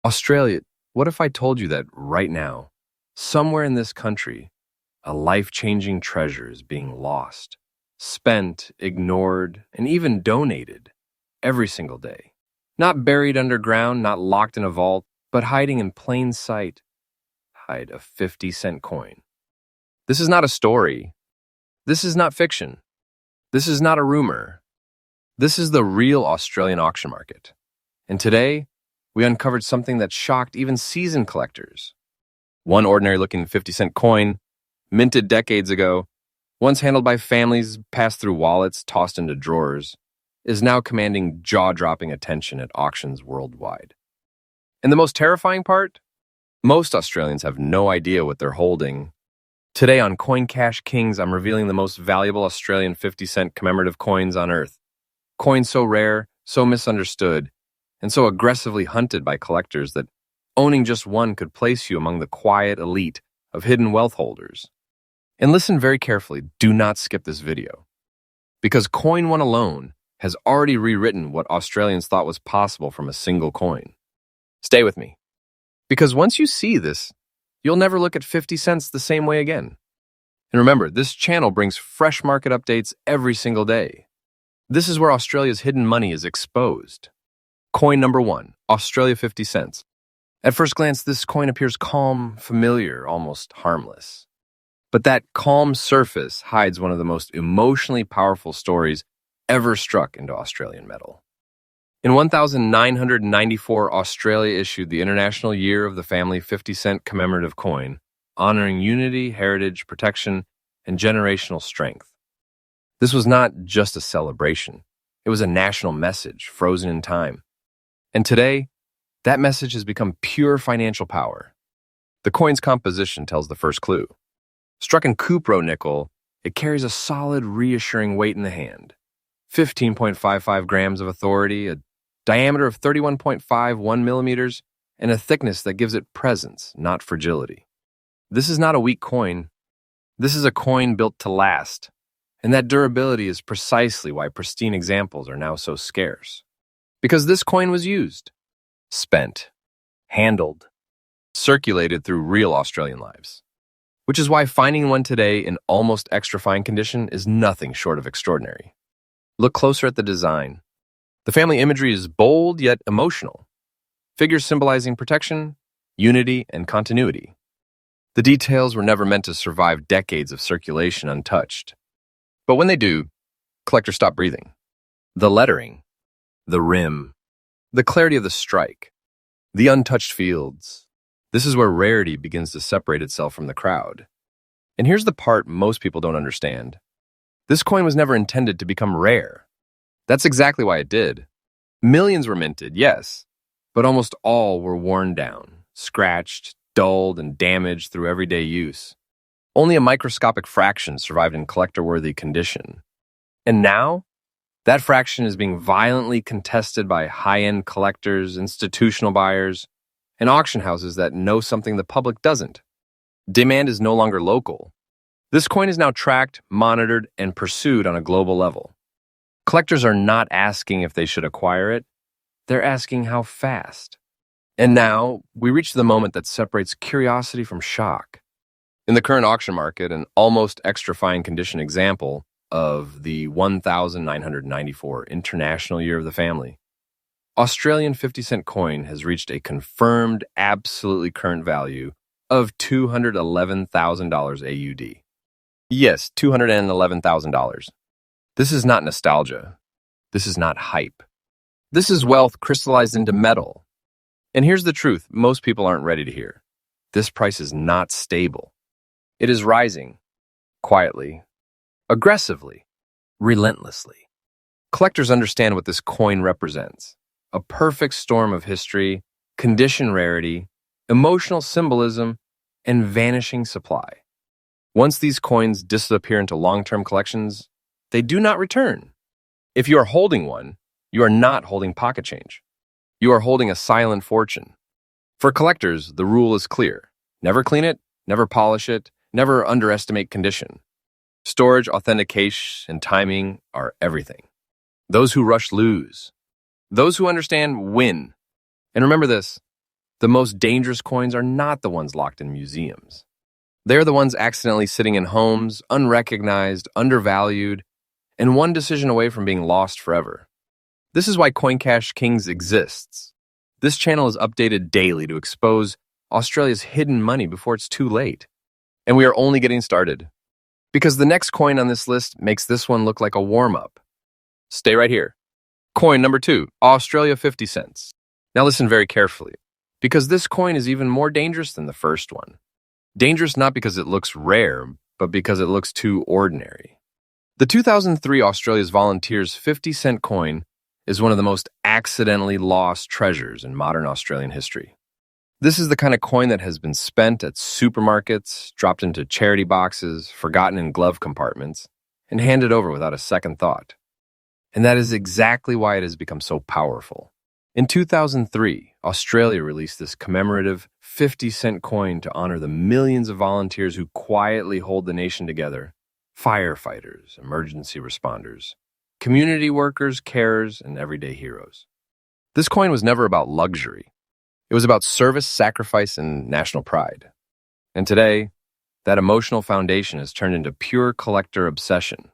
Australia, what if I told you that right now, somewhere in this country, a life-changing treasure is being lost, spent, ignored, and even donated every single day? Not buried underground, not locked in a vault, but hiding in plain sight. Hide a 50-cent coin. This is not a story. This is not fiction. This is not a rumor. This is the real Australian auction market. And today, we uncovered something that shocked even seasoned collectors. One ordinary-looking 50-cent coin, minted decades ago, once handled by families passed through wallets tossed into drawers, is now commanding jaw-dropping attention at auctions worldwide. And the most terrifying part? Most Australians have no idea what they're holding. Today on Coin Cash Kings, I'm revealing the most valuable Australian 50-cent commemorative coins on Earth. Coins so rare, so misunderstood, and so aggressively hunted by collectors that owning just one could place you among the quiet elite of hidden wealth holders. And listen very carefully, do not skip this video. Because coin one alone has already rewritten what Australians thought was possible from a single coin. Stay with me. Because once you see this, you'll never look at 50 cents the same way again. And remember, this channel brings fresh market updates every single day. This is where Australia's hidden money is exposed. Coin number 1, Australia 50 cents. At first glance, this coin appears calm, familiar, almost harmless. But that calm surface hides one of the most emotionally powerful stories ever struck into Australian metal. In 1994, Australia issued the International Year of the Family 50-cent commemorative coin, honoring unity, heritage, protection, and generational strength. This was not just a celebration. It was a national message, frozen in time. And today, that message has become pure financial power. The coin's composition tells the first clue. Struck in cupro nickel, it carries a solid, reassuring weight in the hand. 15.55 grams of authority, a diameter of 31.51 millimeters, and a thickness that gives it presence, not fragility. This is not a weak coin. This is a coin built to last. And that durability is precisely why pristine examples are now so scarce. Because this coin was used, spent, handled, circulated through real Australian lives. Which is why finding one today in almost extra fine condition is nothing short of extraordinary. Look closer at the design. The family imagery is bold yet emotional. Figures symbolizing protection, unity, and continuity. The details were never meant to survive decades of circulation untouched. But when they do, collectors stop breathing. The lettering, the rim, the clarity of the strike, the untouched fields. This is where rarity begins to separate itself from the crowd. And here's the part most people don't understand. This coin was never intended to become rare. That's exactly why it did. Millions were minted, yes, but almost all were worn down, scratched, dulled, and damaged through everyday use. Only a microscopic fraction survived in collector-worthy condition. And now, that fraction is being violently contested by high-end collectors, institutional buyers, and auction houses that know something the public doesn't. Demand is no longer local. This coin is now tracked, monitored, and pursued on a global level. Collectors are not asking if they should acquire it. They're asking how fast. And now, we reach the moment that separates curiosity from shock. In the current auction market, an almost extra fine condition example of the 1994 International Year of the Family, Australian 50-cent coin has reached a confirmed, absolutely current value of $211,000 AUD. Yes, $211,000. This is not nostalgia. This is not hype. This is wealth crystallized into metal. And here's the truth most people aren't ready to hear. This price is not stable. It is rising, quietly, aggressively, relentlessly. Collectors understand what this coin represents. A perfect storm of history, condition rarity, emotional symbolism, and vanishing supply. Once these coins disappear into long-term collections, they do not return. If you are holding one, you are not holding pocket change. You are holding a silent fortune. For collectors, the rule is clear. Never clean it, never polish it, never underestimate condition. Storage, authentication, and timing are everything. Those who rush lose. Those who understand win. And remember this, The most dangerous coins are not the ones locked in museums. They're the ones accidentally sitting in homes, unrecognized, undervalued, and one decision away from being lost forever. This is why CoinCash Kings exists. This channel is updated daily to expose Australia's hidden money before it's too late. And we are only getting started. Because the next coin on this list makes this one look like a warm-up. Stay right here. Coin number 2, Australia 50 cents. Now listen very carefully, because this coin is even more dangerous than the first one. Dangerous not because it looks rare, but because it looks too ordinary. The 2003 Australia's Volunteers 50-cent coin is one of the most accidentally lost treasures in modern Australian history. This is the kind of coin that has been spent at supermarkets, dropped into charity boxes, forgotten in glove compartments, and handed over without a second thought. And that is exactly why it has become so powerful. In 2003, Australia released this commemorative 50-cent coin to honor the millions of volunteers who quietly hold the nation together: firefighters, emergency responders, community workers, carers, and everyday heroes. This coin was never about luxury. It was about service, sacrifice, and national pride. And today, that emotional foundation has turned into pure collector obsession.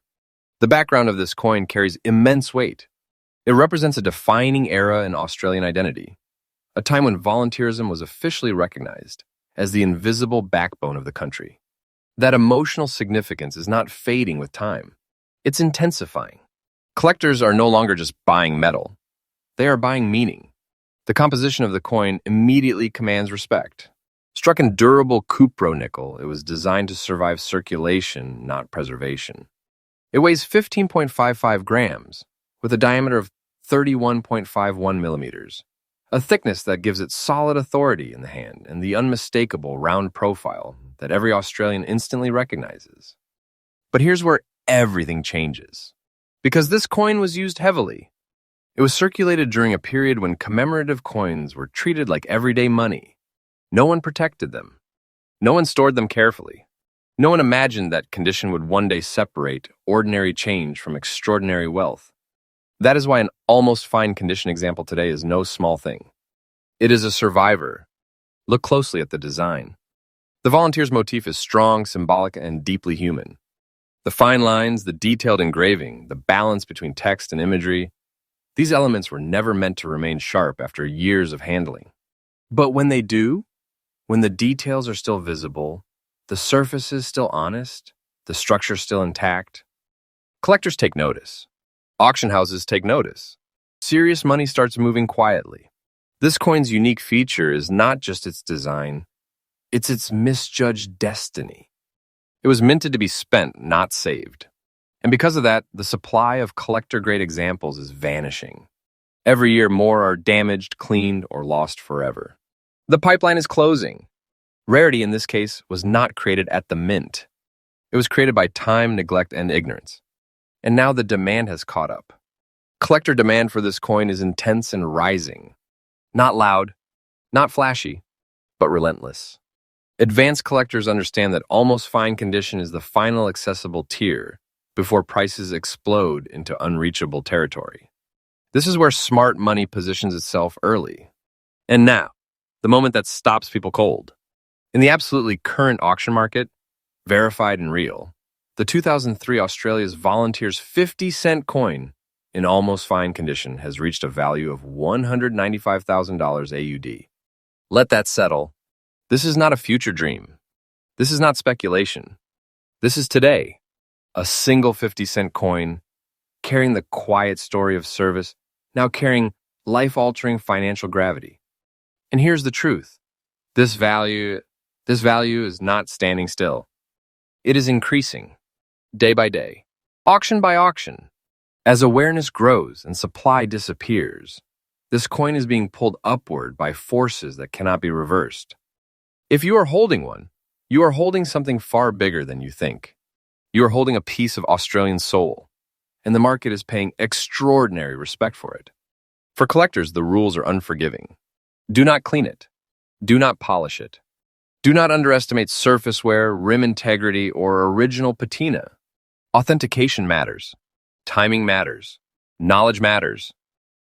The background of this coin carries immense weight. It represents a defining era in Australian identity, a time when volunteerism was officially recognized as the invisible backbone of the country. That emotional significance is not fading with time. It's intensifying. Collectors are no longer just buying metal. They are buying meaning. The composition of the coin immediately commands respect. Struck in durable cupro nickel, it was designed to survive circulation, not preservation. It weighs 15.55 grams, with a diameter of 31.51 millimeters, a thickness that gives it solid authority in the hand and the unmistakable round profile that every Australian instantly recognizes. But here's where everything changes. Because this coin was used heavily. It was circulated during a period when commemorative coins were treated like everyday money. No one protected them. No one stored them carefully. No one imagined that condition would one day separate ordinary change from extraordinary wealth. That is why an almost fine condition example today is no small thing. It is a survivor. Look closely at the design. The volunteer's motif is strong, symbolic, and deeply human. The fine lines, the detailed engraving, the balance between text and imagery, these elements were never meant to remain sharp after years of handling. But when they do, when the details are still visible, the surface is still honest, the structure still intact, collectors take notice. Auction houses take notice. Serious money starts moving quietly. This coin's unique feature is not just its design, it's its misjudged destiny. It was minted to be spent, not saved. And because of that, the supply of collector-grade examples is vanishing. Every year, more are damaged, cleaned, or lost forever. The pipeline is closing. Rarity, in this case, was not created at the mint. It was created by time, neglect, and ignorance. And now the demand has caught up. Collector demand for this coin is intense and rising. Not loud, not flashy, but relentless. Advanced collectors understand that almost fine condition is the final accessible tier before prices explode into unreachable territory. This is where smart money positions itself early. And now, the moment that stops people cold. In the absolutely current auction market, verified and real, the 2003 Australia's Volunteers 50-cent coin in almost fine condition has reached a value of $195,000 AUD. Let that settle. This is not a future dream. This is not speculation. This is today. A single 50-cent coin, carrying the quiet story of service, now carrying life-altering financial gravity. And here's the truth. This value is not standing still. It is increasing, day by day, auction by auction. As awareness grows and supply disappears, this coin is being pulled upward by forces that cannot be reversed. If you are holding one, you are holding something far bigger than you think. You are holding a piece of Australian soul, and the market is paying extraordinary respect for it. For collectors, the rules are unforgiving. Do not clean it. Do not polish it. Do not underestimate surface wear, rim integrity, or original patina. Authentication matters. Timing matters. Knowledge matters.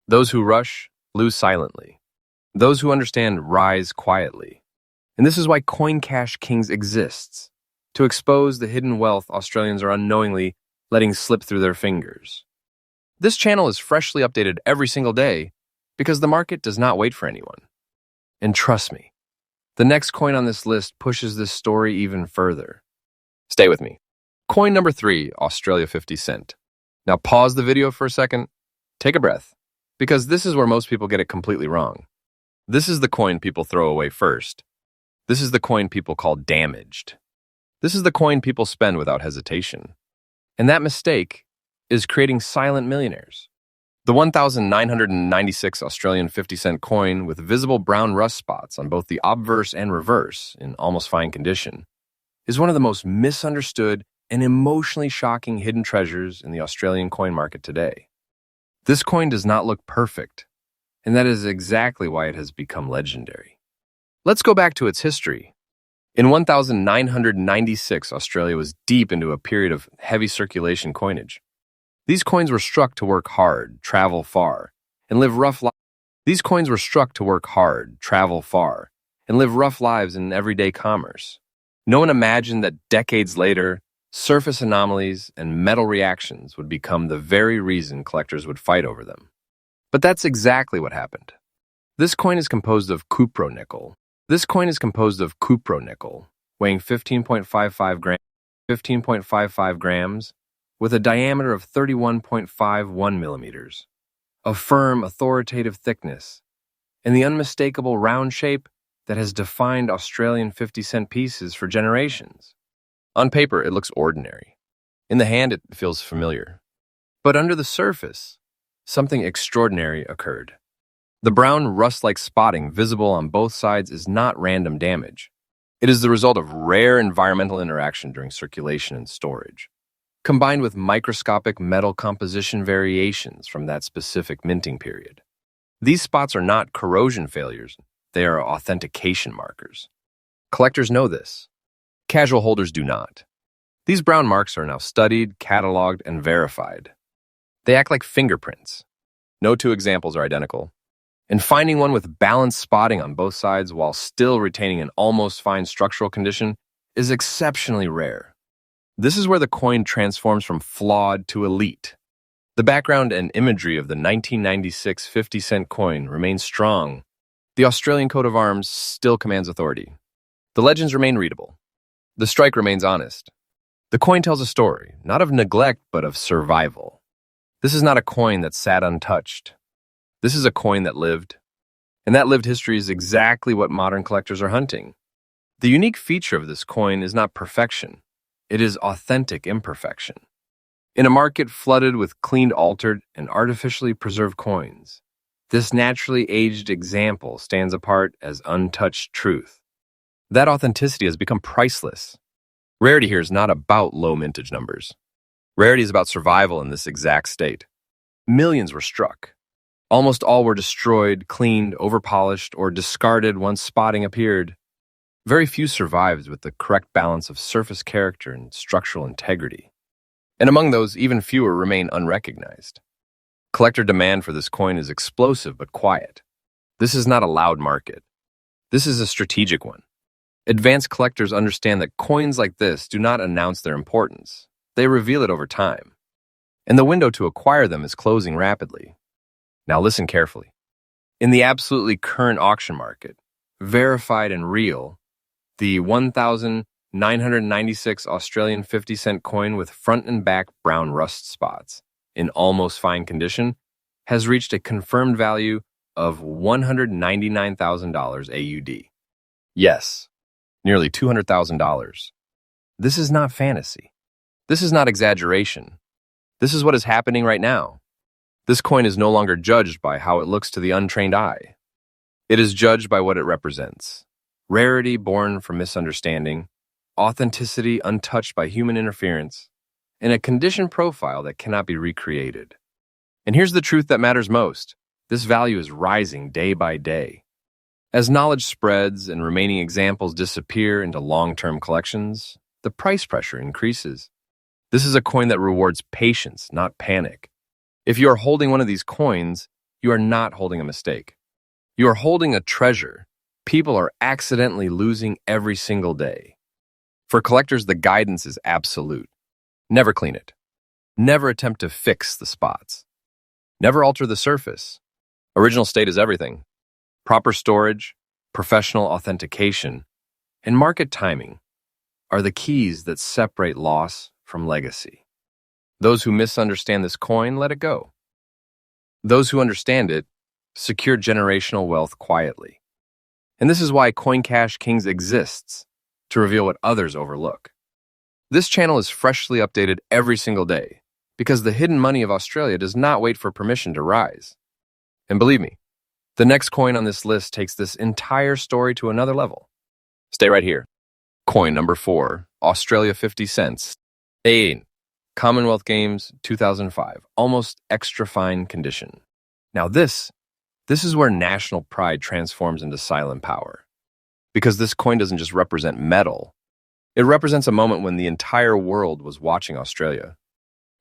Those who rush lose silently. Those who understand rise quietly. And this is why Coin Cash Kings exists, to expose the hidden wealth Australians are unknowingly letting slip through their fingers. This channel is freshly updated every single day because the market does not wait for anyone. And trust me, the next coin on this list pushes this story even further. Stay with me. Coin number 3, Australia 50 cent. Now pause the video for a second, take a breath, because this is where most people get it completely wrong. This is the coin people throw away first. This is the coin people call damaged. This is the coin people spend without hesitation. And that mistake is creating silent millionaires. The 1,996 Australian 50 cent coin with visible brown rust spots on both the obverse and reverse in almost fine condition is one of the most misunderstood and emotionally shocking hidden treasures in the Australian coin market today. This coin does not look perfect, and that is exactly why it has become legendary. Let's go back to its history. In 1996, Australia was deep into a period of heavy circulation coinage. These coins were struck to work hard, travel far, and live rough lives. These coins were struck to work hard, travel far, and live rough lives in everyday commerce. No one imagined that decades later, surface anomalies and metal reactions would become the very reason collectors would fight over them. But that's exactly what happened. This coin is composed of cupronickel. Weighing 15.55 grams, with a diameter of 31.51 millimeters, a firm, authoritative thickness, and the unmistakable round shape that has defined Australian 50 cent pieces for generations. On paper, it looks ordinary. In the hand, it feels familiar. But under the surface, something extraordinary occurred. The brown rust-like spotting visible on both sides is not random damage. It is the result of rare environmental interaction during circulation and storage, combined with microscopic metal composition variations from that specific minting period. These spots are not corrosion failures, they are authentication markers. Collectors know this. Casual holders do not. These brown marks are now studied, cataloged, and verified. They act like fingerprints. No two examples are identical. And finding one with balanced spotting on both sides while still retaining an almost fine structural condition is exceptionally rare. This is where the coin transforms from flawed to elite. The background and imagery of the 1996 50 cent coin remains strong. The Australian coat of arms still commands authority. The legends remain readable. The strike remains honest. The coin tells a story, not of neglect, but of survival. This is not a coin that sat untouched. This is a coin that lived. And that lived history is exactly what modern collectors are hunting. The unique feature of this coin is not perfection. It is authentic imperfection. In a market flooded with cleaned, altered, and artificially preserved coins, this naturally aged example stands apart as untouched truth. That authenticity has become priceless. Rarity here is not about low mintage numbers. Rarity is about survival in this exact state. Millions were struck. Almost all were destroyed, cleaned, overpolished, or discarded once spotting appeared. Very few survived with the correct balance of surface character and structural integrity. And among those, even fewer remain unrecognized. Collector demand for this coin is explosive but quiet. This is not a loud market. This is a strategic one. Advanced collectors understand that coins like this do not announce their importance. They reveal it over time. And the window to acquire them is closing rapidly. Now listen carefully. In the absolutely current auction market, verified and real, the 1,996 Australian 50 cent coin with front and back brown rust spots in almost fine condition has reached a confirmed value of $199,000 AUD. Yes, nearly $200,000. This is not fantasy. This is not exaggeration. This is what is happening right now. This coin is no longer judged by how it looks to the untrained eye. It is judged by what it represents. Rarity born from misunderstanding, authenticity untouched by human interference, and a condition profile that cannot be recreated. And here's the truth that matters most. This value is rising day by day. As knowledge spreads and remaining examples disappear into long-term collections, the price pressure increases. This is a coin that rewards patience, not panic. If you are holding one of these coins, you are not holding a mistake. You are holding a treasure people are accidentally losing every single day. For collectors, the guidance is absolute. Never clean it. Never attempt to fix the spots. Never alter the surface. Original state is everything. Proper storage, professional authentication, and market timing are the keys that separate loss from legacy. Those who misunderstand this coin, let it go. Those who understand it, secure generational wealth quietly. And this is why Coin Cash Kings exists, to reveal what others overlook. This channel is freshly updated every single day, because the hidden money of Australia does not wait for permission to rise. And believe me, the next coin on this list takes this entire story to another level. Stay right here. Coin number 4, Australia 50 cents. 8. Commonwealth Games 2005, almost extra fine condition. Now this is where national pride transforms into silent power. Because this coin doesn't just represent metal, it represents a moment when the entire world was watching Australia.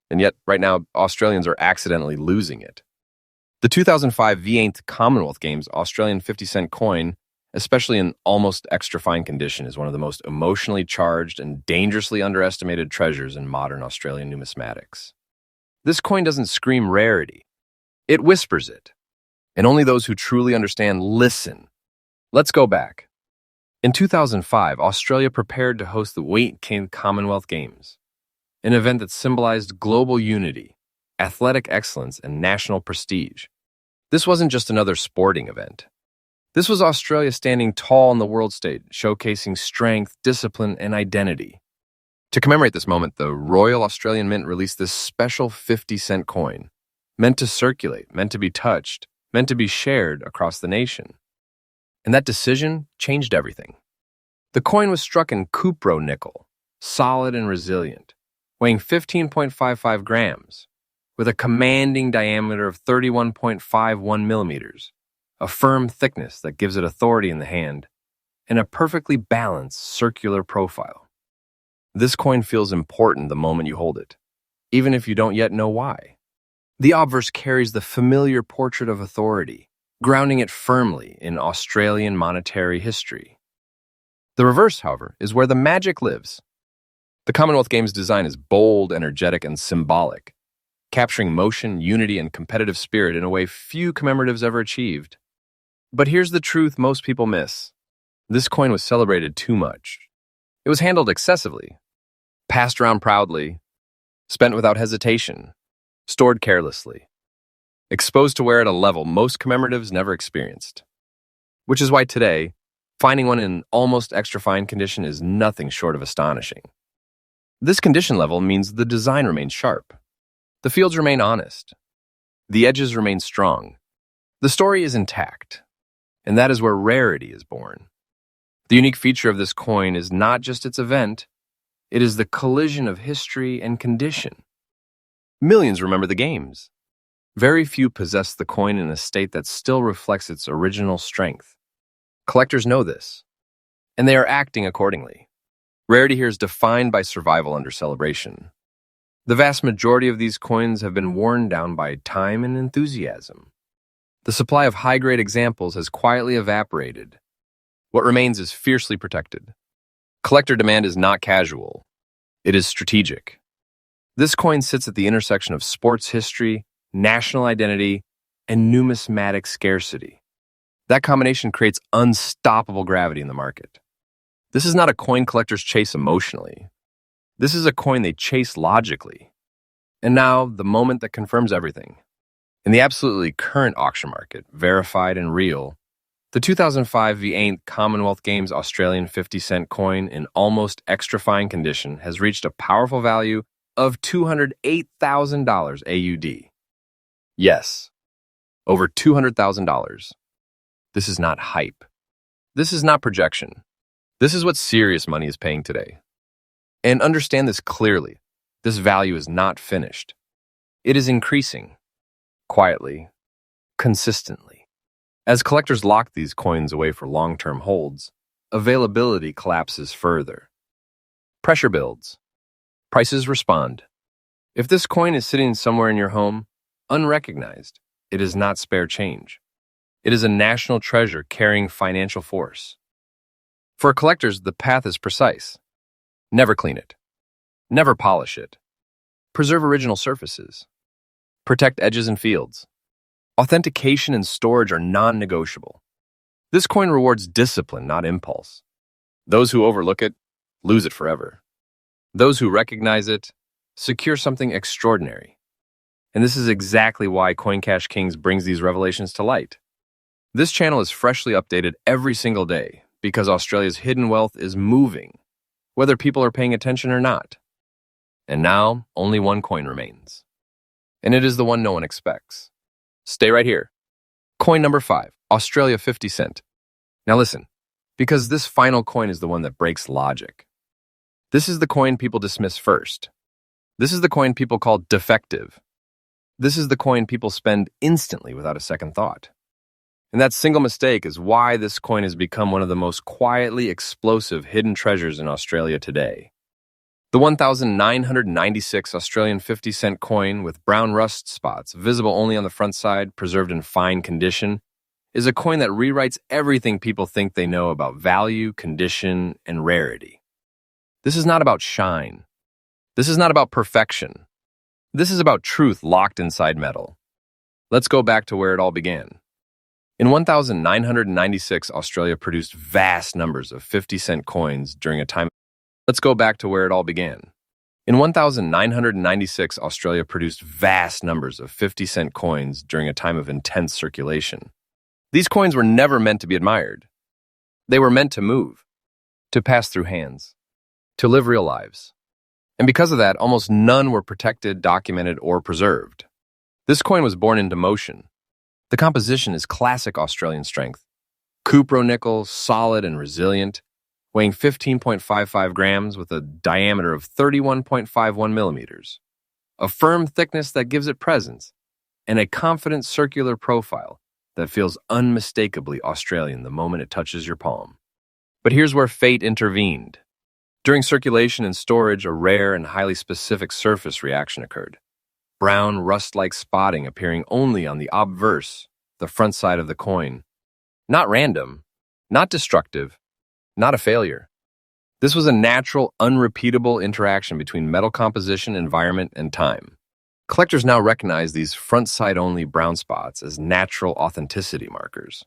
And yet, right now, Australians are accidentally losing it. The 2005 V8 Commonwealth Games Australian 50-cent coin, especially in almost extra fine condition, is one of the most emotionally charged and dangerously underestimated treasures in modern Australian numismatics. This coin doesn't scream rarity. It whispers it. And only those who truly understand listen. Let's go back. In 2005, Australia prepared to host the V8 Commonwealth Games, an event that symbolized global unity, athletic excellence, and national prestige. This wasn't just another sporting event. This was Australia standing tall on the world stage, showcasing strength, discipline, and identity. To commemorate this moment, the Royal Australian Mint released this special 50-cent coin, meant to circulate, meant to be touched, meant to be shared across the nation. And that decision changed everything. The coin was struck in cupro nickel, solid and resilient, weighing 15.55 grams, with a commanding diameter of 31.51 millimeters, a firm thickness that gives it authority in the hand, and a perfectly balanced circular profile. This coin feels important the moment you hold it, even if you don't yet know why. The obverse carries the familiar portrait of authority, grounding it firmly in Australian monetary history. The reverse, however, is where the magic lives. The Commonwealth Games design is bold, energetic, and symbolic, capturing motion, unity, and competitive spirit in a way few commemoratives ever achieved. But here's the truth most people miss. This coin was celebrated too much. It was handled excessively, passed around proudly, spent without hesitation, stored carelessly, exposed to wear at a level most commemoratives never experienced. Which is why today, finding one in almost extra fine condition is nothing short of astonishing. This condition level means the design remains sharp. The fields remain honest. The edges remain strong. The story is intact. And that is where rarity is born. The unique feature of this coin is not just its event, it is the collision of history and condition. Millions remember the games. Very few possess the coin in a state that still reflects its original strength. Collectors know this, and they are acting accordingly. Rarity here is defined by survival under celebration. The vast majority of these coins have been worn down by time and enthusiasm. The supply of high-grade examples has quietly evaporated. What remains is fiercely protected. Collector demand is not casual. It is strategic. This coin sits at the intersection of sports history, national identity, and numismatic scarcity. That combination creates unstoppable gravity in the market. This is not a coin collectors chase emotionally. This is a coin they chase logically. And now, the moment that confirms everything. In the absolutely current auction market, verified and real, the 2005 V8 Commonwealth Games Australian 50-cent coin in almost extra fine condition has reached a powerful value of $208,000 AUD. Yes, over $200,000. This is not hype. This is not projection. This is what serious money is paying today. And understand this clearly. This value is not finished. It is increasing. Quietly. Consistently. As collectors lock these coins away for long-term holds, availability collapses further. Pressure builds. Prices respond. If this coin is sitting somewhere in your home, unrecognized, it is not spare change. It is a national treasure carrying financial force. For collectors, the path is precise. Never clean it. Never polish it. Preserve original surfaces. Protect edges and fields. Authentication and storage are non-negotiable. This coin rewards discipline, not impulse. Those who overlook it lose it forever. Those who recognize it secure something extraordinary. And this is exactly why CoinCash Kings brings these revelations to light. This channel is freshly updated every single day because Australia's hidden wealth is moving, whether people are paying attention or not. And now, only one coin remains. And it is the one no one expects. Stay right here. Coin number 5, Australia 50 cent. Now listen, because this final coin is the one that breaks logic. This is the coin people dismiss first. This is the coin people call defective. This is the coin people spend instantly without a second thought. And that single mistake is why this coin has become one of the most quietly explosive hidden treasures in Australia today. The 1,996 Australian 50 cent coin with brown rust spots, visible only on the front side, preserved in fine condition, is a coin that rewrites everything people think they know about value, condition, and rarity. This is not about shine. This is not about perfection. This is about truth locked inside metal. Let's go back to where it all began. In 1,996, Australia produced vast numbers of 50 cent coins during a time. Let's go back to where it all began. In 1,996, Australia produced vast numbers of 50 cent coins during a time of intense circulation. These coins were never meant to be admired. They were meant to move, to pass through hands, to live real lives. And because of that, almost none were protected, documented, or preserved. This coin was born into motion. The composition is classic Australian strength. Cupro-nickel, solid and resilient, weighing 15.55 grams with a diameter of 31.51 millimeters. A firm thickness that gives it presence, and a confident circular profile that feels unmistakably Australian the moment it touches your palm. But here's where fate intervened. During circulation and storage, a rare and highly specific surface reaction occurred. Brown, rust-like spotting appearing only on the obverse, the front side of the coin. Not random, not destructive, not a failure. This was a natural, unrepeatable interaction between metal composition, environment, and time. Collectors now recognize these front-side-only brown spots as natural authenticity markers.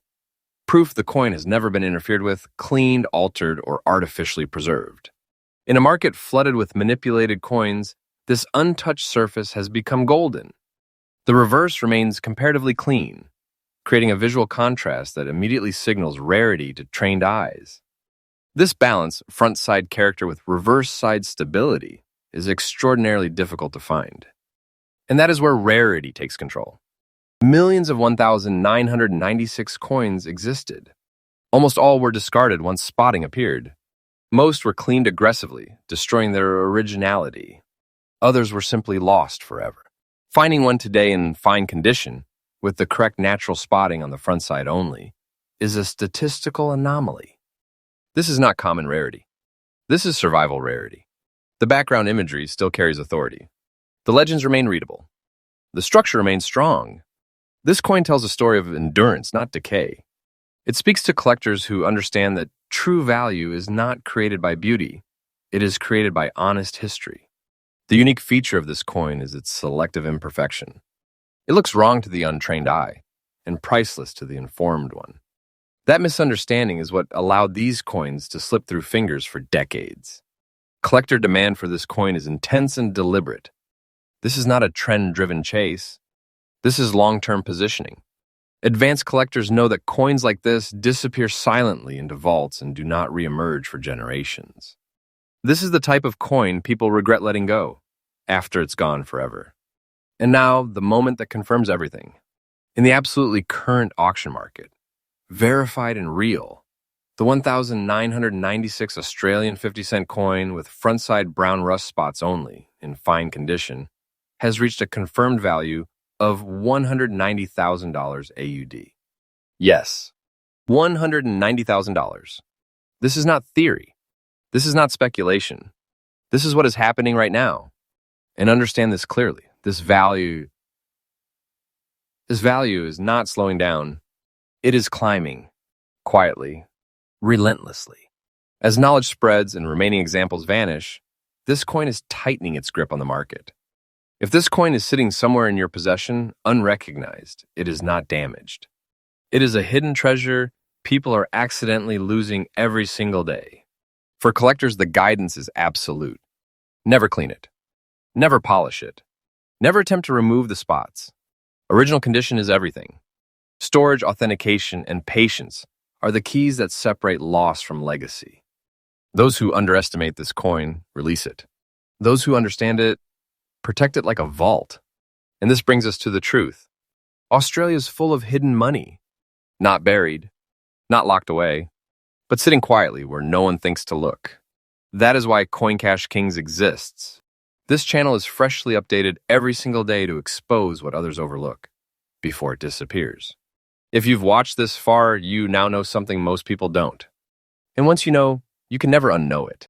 Proof the coin has never been interfered with, cleaned, altered, or artificially preserved. In a market flooded with manipulated coins, this untouched surface has become golden. The reverse remains comparatively clean, creating a visual contrast that immediately signals rarity to trained eyes. This balance, front-side character with reverse-side stability, is extraordinarily difficult to find. And that is where rarity takes control. Millions of 1,996 coins existed. Almost all were discarded once spotting appeared. Most were cleaned aggressively, destroying their originality. Others were simply lost forever. Finding one today in fine condition, with the correct natural spotting on the front side only, is a statistical anomaly. This is not common rarity. This is survival rarity. The background imagery still carries authority. The legends remain readable. The structure remains strong. This coin tells a story of endurance, not decay. It speaks to collectors who understand that true value is not created by beauty. It is created by honest history. The unique feature of this coin is its selective imperfection. It looks wrong to the untrained eye and priceless to the informed one. That misunderstanding is what allowed these coins to slip through fingers for decades. Collector demand for this coin is intense and deliberate. This is not a trend-driven chase. This is long-term positioning. Advanced collectors know that coins like this disappear silently into vaults and do not reemerge for generations. This is the type of coin people regret letting go after it's gone forever. And now, the moment that confirms everything. In the absolutely current auction market, verified and real, the 1,996 Australian 50 cent coin with front-side brown rust spots only, in fine condition, has reached a confirmed value of $190,000 AUD. Yes, $190,000. This is not theory. This is not speculation. This is what is happening right now. And understand this clearly. This value is not slowing down. It is climbing, quietly, relentlessly. As knowledge spreads and remaining examples vanish, this coin is tightening its grip on the market. If this coin is sitting somewhere in your possession, unrecognized, it is not damaged. It is a hidden treasure people are accidentally losing every single day. For collectors, the guidance is absolute. Never clean it. Never polish it. Never attempt to remove the spots. Original condition is everything. Storage, authentication, and patience are the keys that separate loss from legacy. Those who underestimate this coin, release it. Those who understand it, protect it like a vault. And this brings us to the truth. Australia is full of hidden money. Not buried, not locked away, but sitting quietly where no one thinks to look. That is why Coin Cash Kings exists. This channel is freshly updated every single day to expose what others overlook before it disappears. If you've watched this far, you now know something most people don't. And once you know, you can never unknow it.